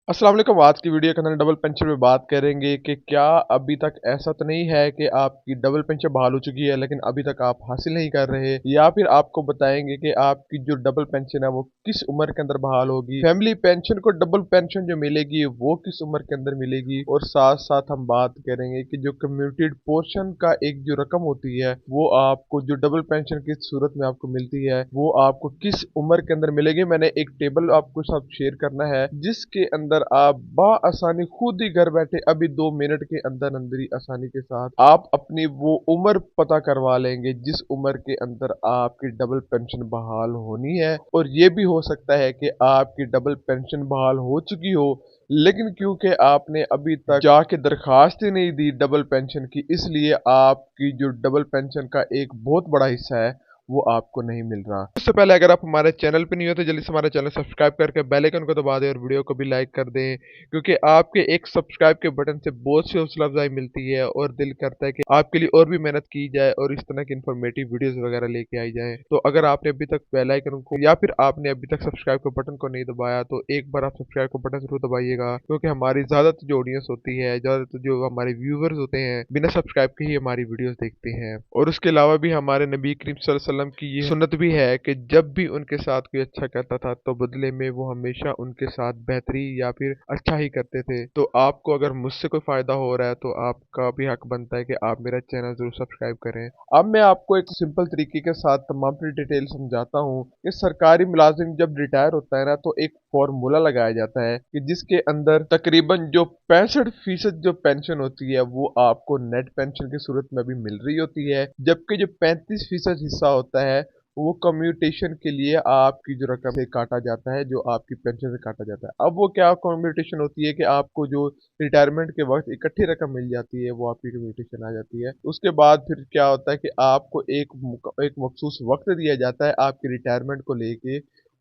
अस्सलाम वालेकुम। आज की वीडियो के अंदर डबल पेंशन में बात करेंगे कि क्या अभी तक ऐसा तो नहीं है कि आपकी डबल पेंशन बहाल हो चुकी है लेकिन अभी तक आप हासिल नहीं कर रहे, या फिर आपको बताएंगे कि आपकी जो डबल पेंशन है वो किस उम्र के अंदर बहाल होगी। फैमिली पेंशन को डबल पेंशन जो मिलेगी वो किस उम्र के अंदर मिलेगी, और साथ साथ हम बात करेंगे कि जो कम्यूटेड पोर्शन का एक जो रकम होती है वो आपको जो डबल पेंशन की सूरत में आपको मिलती है वो आपको किस उम्र के अंदर मिलेगी। मैंने एक टेबल आपको साथ शेयर करना है जिसके अंदर आप आसानी खुद ही घर बैठे अभी 2 मिनट के अंदर अंदर ही आसानी के साथ आप अपनी वो उम्र पता करवा लेंगे जिस उम्र के अंदर आपकी डबल पेंशन बहाल होनी है। और ये भी हो सकता है कि आपकी डबल पेंशन बहाल हो चुकी हो, लेकिन क्योंकि आपने अभी तक जाके दरखास्त ही नहीं दी डबल पेंशन की, इसलिए आपकी जो डबल पेंशन का एक बहुत बड़ा हिस्सा है वो आपको नहीं मिल रहा। उससे पहले अगर आप हमारे चैनल पे नहीं हो तो जल्दी से हमारे चैनल सब्सक्राइब करके बेल आइकन को दबा दें और वीडियो को भी लाइक कर दें, क्योंकि आपके एक सब्सक्राइब के बटन से बहुत सी हौसला अफजाई मिलती है और दिल करता है कि आपके लिए और भी मेहनत की जाए और इस तरह की इन्फॉर्मेटिव वीडियोस वगैरह लेके आई जाए। तो अगर आपने अभी तक बेल आइकन को या फिर आपने अभी तक सब्सक्राइब के बटन को नहीं दबाया तो एक बार आप सब्सक्राइब का बटन जरूर दबाइएगा, क्योंकि हमारी ज्यादातर जो ऑडियंस होती है, ज्यादातर जो हमारे व्यूवर्स होते हैं बिना सब्सक्राइब के ही हमारी वीडियोस देखते हैं। और उसके अलावा भी हमारे नबी करीम सल्लल्लाहु अलैहि वसल्लम की ये सुन्नत भी है कि जब भी उनके साथ कोई अच्छा करता था तो बदले में वो हमेशा उनके साथ बेहतरी या फिर अच्छा ही करते थे। तो आपको अगर मुझसे कोई फायदा हो रहा है तो आपका भी हक बनता है कि आप मेरा चैनल जरूर सब्सक्राइब करें। अब मैं आपको एक सिंपल तरीके के साथ तमाम डिटेल समझाता हूँ कि सरकारी मुलाजिम जब रिटायर होता है ना तो एक फॉर्मूला लगाया जाता है कि जिसके अंदर तकरीबन जो 65% जो पेंशन होती है वो आपको नेट पेंशन की सूरत में भी मिल रही होती है, जबकि जो 35% हिस्सा होता है वो कम्यूटेशन के लिए आपकी जो रकम से काटा जाता है, जो आपकी पेंशन से काटा जाता है। अब वो क्या कम्यूटेशन होती है कि आपको जो रिटायरमेंट के वक्त इकट्ठी रकम मिल जाती है वो आपकी कम्यूटेशन आ जाती है। उसके बाद फिर क्या होता है कि आपको एक मखसूस वक्त दिया जाता है आपकी रिटायरमेंट को लेके।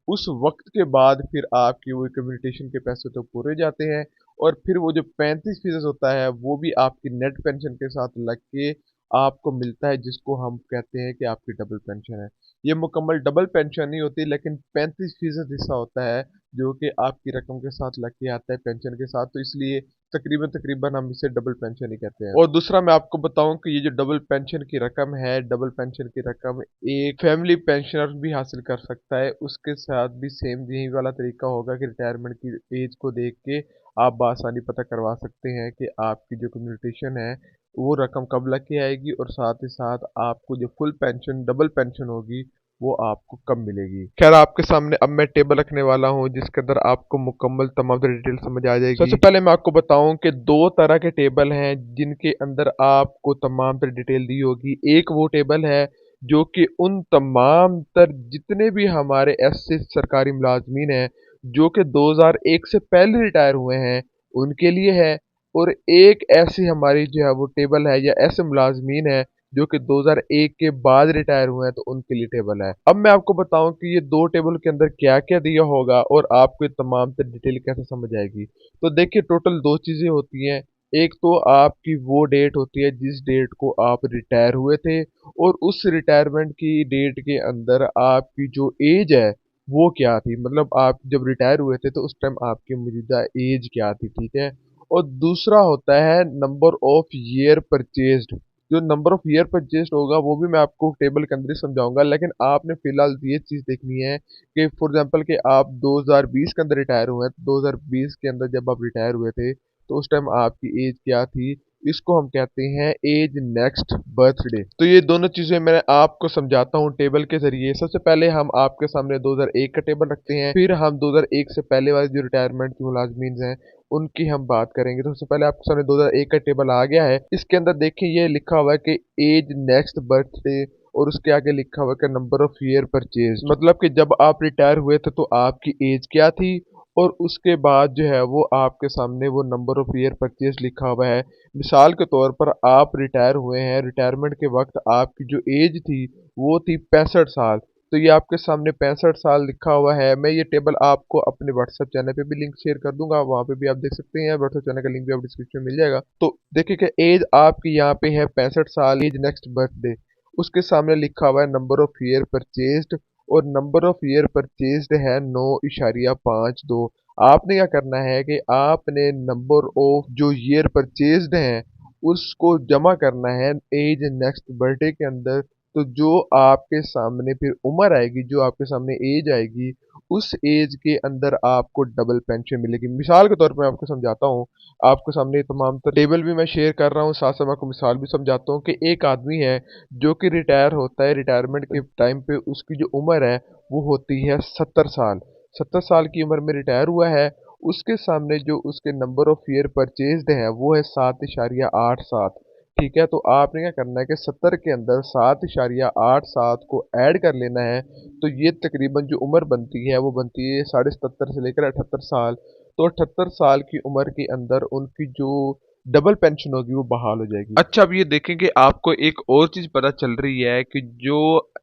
उस वक्त के बाद फिर आपकी वो कम्यूटेशन के पैसे तो पूरे जाते हैं, और फिर वो जो 35% होता है वो भी आपकी नेट पेंशन के साथ लग के आपको मिलता है, जिसको हम कहते हैं कि आपकी डबल पेंशन है। ये मुकम्मल डबल पेंशन नहीं होती, लेकिन 35% हिस्सा होता है जो कि आपकी रकम के साथ लग के आता है पेंशन के साथ, तो इसलिए तकरीबन तकरीबन हम इसे डबल पेंशन ही कहते हैं। और दूसरा मैं आपको बताऊं कि ये जो डबल पेंशन की रकम है, डबल पेंशन की रकम एक फैमिली पेंशनर भी हासिल कर सकता है। उसके साथ भी सेम यही वाला तरीका होगा कि रिटायरमेंट की एज को देख के आप बआसानी पता करवा सकते हैं कि आपकी जो कम्यूटेशन है वो रकम कब लग के आएगी, और साथ ही साथ आपको जो फुल पेंशन डबल पेंशन होगी वो आपको कब मिलेगी। खैर, आपके सामने अब मैं टेबल रखने वाला हूँ जिसके अंदर आपको मुकम्मल तमाम डिटेल समझ आ जाएगी। सबसे पहले मैं आपको बताऊं कि दो तरह के टेबल हैं जिनके अंदर आपको तमाम तर डिटेल दी होगी। एक वो टेबल है जो कि उन तमाम तर जितने भी हमारे ऐसे सरकारी मुलाजमीन हैं जो कि 2001 से पहले रिटायर हुए हैं उनके लिए है, और एक ऐसी हमारी जो है वो टेबल है या ऐसे मुलाजमीन है जो कि 2001 के बाद रिटायर हुए हैं तो उनके लिए टेबल है। अब मैं आपको बताऊं कि ये दो टेबल के अंदर क्या क्या दिया होगा और आपको ये तमाम तर डिटेल कैसे समझ आएगी। तो देखिए, टोटल दो चीजें होती हैं। एक तो आपकी वो डेट होती है जिस डेट को आप रिटायर हुए थे, और उस रिटायरमेंट की डेट के अंदर आपकी जो एज है वो क्या थी, मतलब आप जब रिटायर हुए थे तो उस टाइम आपकी मौजूदा एज क्या थी, ठीक है। और दूसरा होता है नंबर ऑफ ईयर परचेज्ड। जो नंबर ऑफ ईयर परचेज्ड होगा वो भी मैं आपको टेबल के अंदर ही समझाऊंगा, लेकिन आपने फिलहाल ये चीज़ देखनी है कि फॉर एग्जांपल कि आप 2020 के अंदर रिटायर हुए हैं, तो 2020 के अंदर जब आप रिटायर हुए थे तो उस टाइम आपकी एज क्या थी, इसको हम कहते हैं एज नेक्स्ट बर्थडे। तो ये दोनों चीजें मैं आपको समझाता हूँ टेबल के जरिए। सबसे पहले हम आपके सामने 2001 का टेबल रखते हैं, फिर हम 2001 से पहले वाले जो रिटायरमेंट की मुलाजमीन हैं उनकी हम बात करेंगे। तो सबसे पहले आपके सामने 2001 का टेबल आ गया है। इसके अंदर देखिए ये लिखा हुआ है कि एज नेक्स्ट बर्थडे, और उसके आगे लिखा हुआ है कि नंबर ऑफ ईयर परचेज, मतलब कि जब आप रिटायर हुए थे तो आपकी एज क्या थी, और उसके बाद जो है वो आपके सामने वो नंबर ऑफ ईयर परचेज लिखा हुआ है। मिसाल के तौर पर आप रिटायर हुए हैं, रिटायरमेंट के वक्त आपकी जो एज थी वो थी 65 साल। तो ये आपके सामने 65 साल लिखा हुआ है। मैं ये टेबल आपको अपने व्हाट्सएप चैनल पे भी लिंक शेयर कर दूंगा, वहाँ पे भी आप देख सकते हैं। व्हाट्सएप चैनल का लिंक भी आप डिस्क्रिप्शन में मिल जाएगा। तो देखिए कि एज आपकी यहाँ पे है 65 साल, एज नेक्स्ट बर्थडे। उसके सामने लिखा हुआ है नंबर ऑफ ईयर परचेज्ड, और नंबर ऑफ ईयर परचेज्ड है 9.52। आपने क्या करना है कि आपने नंबर ऑफ जो ईयर परचेज्ड हैं उसको जमा करना है एज नेक्स्ट बर्थडे के अंदर। तो जो आपके सामने फिर उम्र आएगी, जो आपके सामने एज आएगी, उस एज के अंदर आपको डबल पेंशन मिलेगी। मिसाल के तौर पे मैं आपको समझाता हूँ, आपके सामने तमाम टेबल भी मैं शेयर कर रहा हूँ, साथ साथ मैं आपको मिसाल भी समझाता हूँ कि एक आदमी है जो कि रिटायर होता है, रिटायरमेंट के टाइम पे उसकी जो उम्र है वो होती है 70 साल। 70 साल की उम्र में रिटायर हुआ है, उसके सामने जो उसके नंबर ऑफ ईयर परचेज्ड है वो है 7.87। ठीक है, तो आपने क्या करना है कि 70 के अंदर 7.87 को ऐड कर लेना है। तो ये तकरीबन जो उम्र बनती है वो बनती है 77.5 से लेकर 78 साल। तो 78 साल की उम्र के अंदर उनकी जो डबल पेंशन होगी वो बहाल हो जाएगी। अच्छा, अब ये देखें कि आपको एक और चीज पता चल रही है कि जो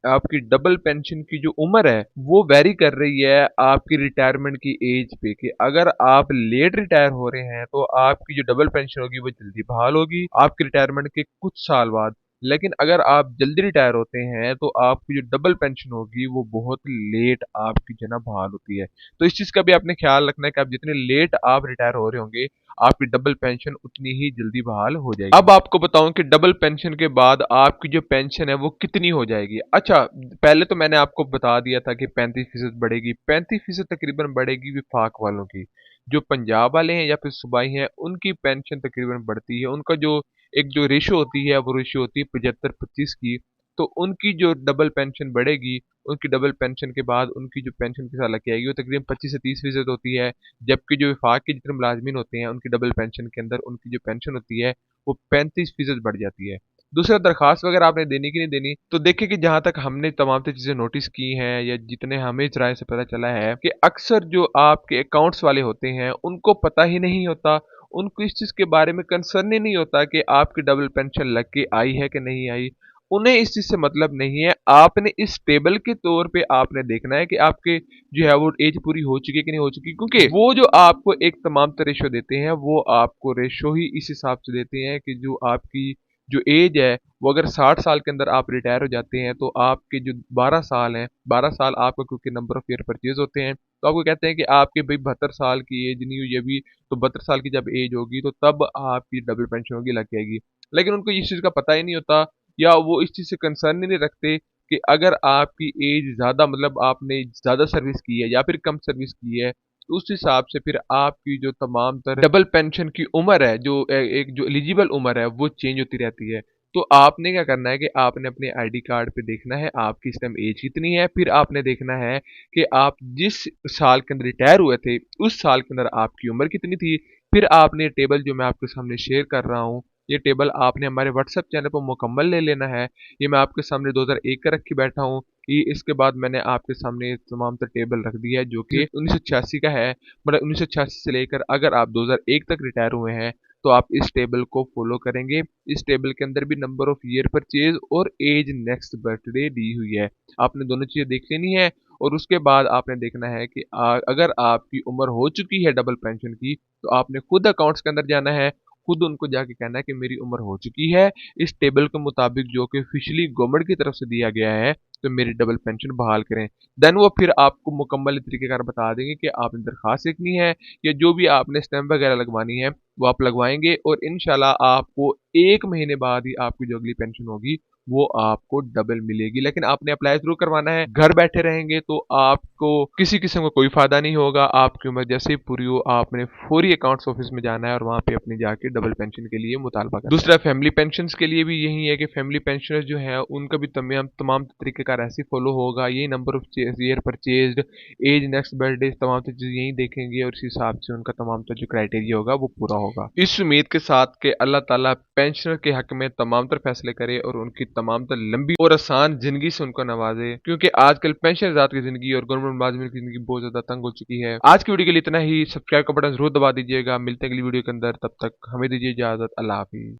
आपकी डबल पेंशन की जो उम्र है वो वेरी कर रही है आपकी रिटायरमेंट की एज पे, कि अगर आप लेट रिटायर हो रहे हैं तो आपकी जो डबल पेंशन होगी वो जल्दी बहाल होगी आपके रिटायरमेंट के कुछ साल बाद। लेकिन अगर आप जल्दी रिटायर होते हैं तो आपकी जो डबल पेंशन होगी वो बहुत लेट आपकी जो है ना बहाल होती है। तो इस चीज का भी आपने ख्याल रखना है कि आप जितने लेट आप रिटायर हो रहे होंगे आपकी डबल पेंशन उतनी ही जल्दी बहाल हो जाएगी। अब आपको बताऊं कि डबल पेंशन के बाद आपकी जो पेंशन है वो कितनी हो जाएगी। अच्छा, पहले तो मैंने आपको बता दिया था कि 35% बढ़ेगी। 35% तकरीबन बढ़ेगी विफाक वालों की। जो पंजाब वाले हैं या फिर सूबाई हैं उनकी पेंशन तकरीबन बढ़ती है। उनका जो एक जो रेशो होती है वो रेशो होती है 75-25 की। तो उनकी जो डबल पेंशन बढ़ेगी, उनकी डबल पेंशन के बाद उनकी जो पेंशन की साल की आएगी वो तकरीबन 25 से 30% होती है। जबकि जो विफाक के जितने मुलाजमीन होते हैं उनकी डबल पेंशन के अंदर उनकी जो पेंशन होती है वो 35% बढ़ जाती है। दूसरा, दरखास्त वगैरह आपने देनी कि नहीं देनी, तो देखिए कि जहां तक हमने तमाम चीजें नोटिस की हैं या जितने हमें इस राय से पता चला है कि अक्सर जो आपके अकाउंट्स वाले होते हैं उनको पता ही नहीं होता, उनको इस चीज के बारे में कंसर्न ही नहीं होता कि आपकी डबल पेंशन लग के आई है कि नहीं आई। उन्हें इस चीज से मतलब नहीं है। आपने इस टेबल के तौर पे आपने देखना है कि आपके जो है वो एज पूरी हो चुकी है कि नहीं हो चुकी, क्योंकि वो जो आपको एक तमाम रेशो देते हैं वो आपको रेशो ही इस हिसाब से देते हैं कि जो आपकी जो एज है वो अगर 60 साल के अंदर आप रिटायर हो जाते हैं तो आपके जो 12 साल हैं, 12 साल आपका क्योंकि नंबर ऑफ ईयर परचेज होते हैं तो आपको कहते हैं कि आपके भाई 72 साल की एज नहीं हुई अभी, तो 72 साल की जब एज होगी तो तब आपकी डबल पेंशन होगी, लग जाएगी। लेकिन उनको इस चीज का पता ही नहीं होता या वो इस चीज से कंसर्न ही नहीं रखते कि अगर आपकी एज ज्यादा मतलब आपने ज्यादा सर्विस की है या फिर कम सर्विस की है तो उस हिसाब से फिर आपकी जो तमाम तरह डबल पेंशन की उम्र है, जो एक जो एलिजिबल उम्र है वो चेंज होती रहती है। तो आपने क्या करना है कि आपने अपने आईडी कार्ड पे देखना है आपकी इस टाइम एज कितनी है, फिर आपने देखना है कि आप जिस साल के अंदर रिटायर हुए थे उस साल के अंदर आपकी उम्र कितनी थी। फिर आपने ये टेबल जो मैं आपके सामने शेयर कर रहा हूँ, ये टेबल आपने हमारे व्हाट्सएप चैनल पर मुकम्मल ले लेना है। ये मैं आपके सामने 2001 का रखी बैठा हूँ। ये इसके बाद मैंने आपके सामने तमाम तर टेबल रख दिया है जो कि 1986 का है। मतलब 1986 से लेकर अगर आप 2001 तक रिटायर हुए हैं तो आप इस टेबल को फॉलो करेंगे। इस टेबल के अंदर भी नंबर ऑफ ईयर परचेज और एज नेक्स्ट बर्थडे दी हुई है। आपने दोनों चीजें देख लेनी है और उसके बाद आपने देखना है कि अगर आपकी उम्र हो चुकी है डबल पेंशन की तो आपने खुद अकाउंट्स के अंदर जाना है, खुद उनको जाके कहना है कि मेरी उम्र हो चुकी है इस टेबल के मुताबिक जो कि ऑफिशियली गवर्नमेंट की तरफ से दिया गया है, तो मेरी डबल पेंशन बहाल करें। देन वो फिर आपको मुकम्मल तरीकेकार बता देंगे कि आपने दरखास्त लिखनी है या जो भी आपने स्टैंप वगैरह लगवानी है वो आप लगवाएंगे और इंशाल्लाह आपको 1 महीने बाद ही आपकी जो अगली पेंशन होगी वो आपको डबल मिलेगी। लेकिन आपने अप्लाई जरूर करवाना है। घर बैठे रहेंगे तो आपको किसी किस्म का कोई फायदा नहीं होगा। आपकी उम्र जैसे ही पूरी हो आपने फौरी अकाउंट्स ऑफिस में जाना है और वहां पे अपने जाके डबल पेंशन के लिए मुतालबा करना है। दूसरा, फैमिली पेंशन के लिए भी यही है कि फैमिली पेंशनर जो है उनका भी तमाम तरीकेकार ऐसे फॉलो होगा। यही number of year purchase, as next birthday, तमाम चीजें यही देखेंगे और इस हिसाब से उनका तमाम जो क्राइटेरिया होगा वो पूरा होगा। इस उम्मीद के साथ कि अल्लाह ताला पेंशनर के हक में तमाम तर फैसले करे और उनकी तमाम तर लंबी और आसान जिंदगी से उनको नवाजे, क्योंकि आजकल पेंशनर की जिंदगी और गवर्नमेंट मुलाजिम की जिंदगी बहुत ज्यादा तंग हो चुकी है। आज की वीडियो के लिए इतना ही। सब्सक्राइब का बटन जरूर दबा दीजिएगा। मिलते हैं अगली वीडियो के अंदर, तब तक हमें दीजिए इजाजत। अल्लाह हाफिज।